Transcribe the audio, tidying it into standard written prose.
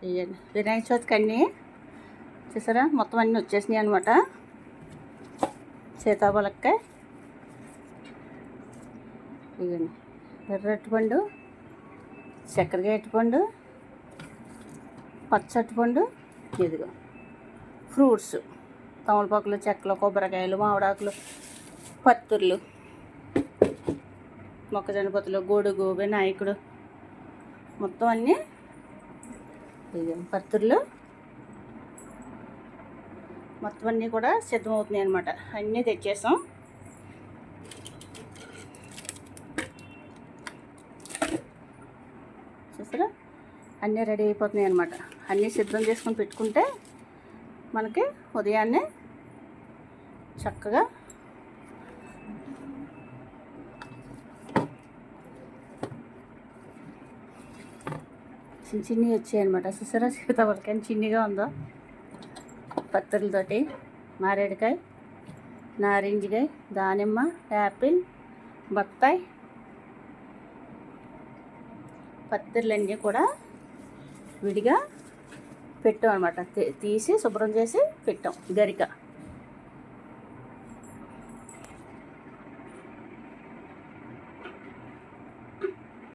ఇవ్వండి వినాయక చవితికి అన్నీ చూసారా, మొత్తం అన్నీ వచ్చేసినాయి అనమాట. సీతాఫలక్కాయ, ఇవ్వండి ఎర్ర అరటిపండు, చక్కెరకాయ అరటిపండు, పచ్చ అరటిపండు, ఇదిగో ఫ్రూట్స్, తమలపాకులు, చెక్కలు, కొబ్బరికాయలు, మామిడాకులు, పత్తుర్లు, మొక్కజొన్న పొత్తులు, గొడుగు, వినాయకుడు, మొత్తం అన్నీ ఇవి పత్తుర్లు మొత్తం అన్నీ కూడా సిద్ధమవుతున్నాయి అనమాట. అన్నీ తెచ్చేసాం. చూసారా, అన్నీ రెడీ అయిపోతున్నాయి అనమాట. అన్నీ సిద్ధం చేసుకొని పెట్టుకుంటే మనకి ఉదయాన్నే చక్కగా చిన్న చిన్నవి వచ్చాయన్నమాట. చూసారా, సీతాఫలకాయ చిన్నగా ఉందో, పత్తులతోటి, మారేడుకాయ, నారింజకాయ, దానిమ్మ, యాపిల్, బత్తాయి, పత్తులన్నీ కూడా విడిగా పెట్టాం అనమాట. తీసి శుభ్రం చేసి పెట్టాం గరిక.